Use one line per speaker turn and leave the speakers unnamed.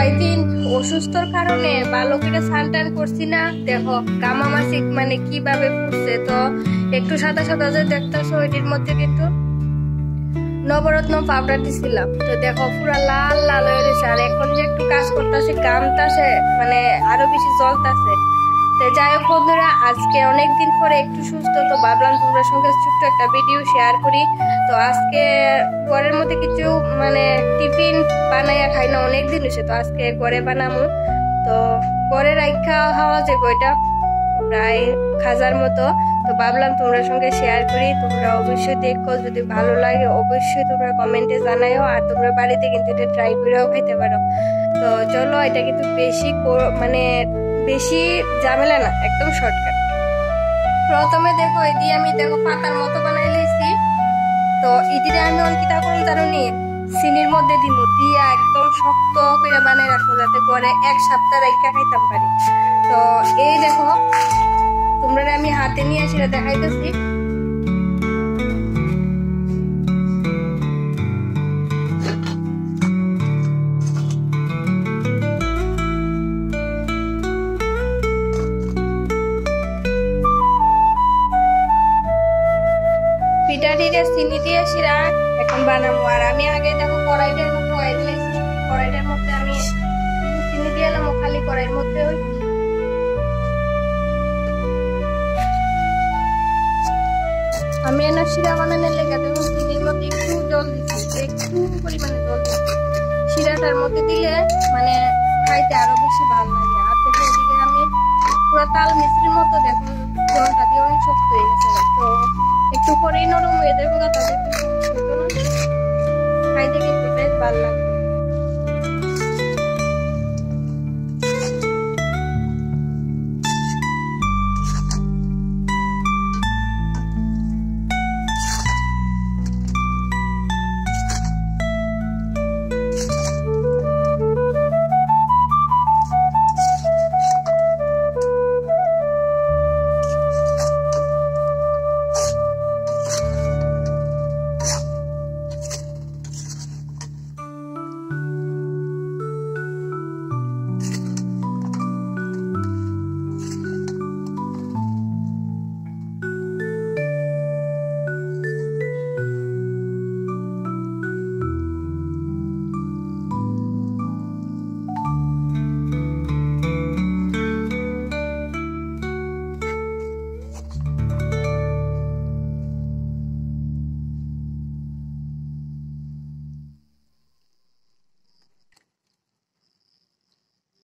কয়দিন অসুস্থর কারণে ভালো করে স্নান করছি না। দেখো গামা মাসিক মানে কিভাবে ফুটছে, তো একটু সাদা সাদা যে দেখতেছো এটির মধ্যে কিন্তু নবরত্ন পাউডার দিছিলাম। তো দেখো পুরো লাল লাল হয়ে গেছে। আর এখন যে একটু কাজ করতেছে গামতাছে মানে আরো বেশি জ্বলতাছে। তো যাই হোক বন্ধুরা, আজকে অনেকদিন পরে একটু সুস্থ, তো ভাবলাম তোমার সঙ্গে ছোট্ট একটা ভিডিও শেয়ার করি। তো আজকে ঘরের মধ্যে কিছু মানে টিফিন বানাইয়া খাই না অনেকদিন হয়েছে, তো আজকে ঘরে বানামু। তো ঘরে রাখা হওয়া যে বইটা প্রায় খাজার মতো, তো ভাবলাম তোমরা সঙ্গে শেয়ার করি। তোমরা অবশ্যই দেখো, যদি ভালো লাগে অবশ্যই তোমরা কমেন্টে জানাইও। আর তোমরা বাড়িতে কিন্তু এটা ট্রাই করেও খাইতে পারো। তো চলো, এটা কিন্তু মানে বেশি ঝামেলা না, একদম শর্টকাট। প্রথমে দেখো এদি আমি দেখো পাতার মতো বানাই লইছি। তো এদিকে আমি অঙ্কিতা করুন জানো নি, চিনির মধ্যে দিমু দিয়া একদম শক্ত করে বানাই রাখবো, যাতে করে এক সপ্তাহ রেখা খাইতাম পারি। তো এই দেখো তোমরা আমি হাতে নিয়ে সেটা দেখাইতেছি। পিঠা দিয়ে চিনি দিয়ে শিরা এখন বানাবো। আর আমি আগে দেখো কড়াইটার মধ্যে অয়েল দিয়েছি, কড়াইটার মধ্যে আমি চিনি দিয়ে এলাম খালি কড়াইয়ের মধ্যে। আমি এনে শিরা বানানোর লেগে দেখুন চিনির মধ্যে একটু জল দিচ্ছি, একটু পরিমাণে জল দিচ্ছি। শিরাটার মধ্যে দিলে মানে খাইতে আরো বেশি ভালো লাগে। আর দেখো এদিকে আমি পুরো তাল মিশ্রির মতো দেখো জলটা দিয়ে অনেক শক্ত হয়ে গেছে। তো একটু পরেই নরম হয়ে যাবে, তাদের খাইতে কিন্তু বেশ ভালো লাগে।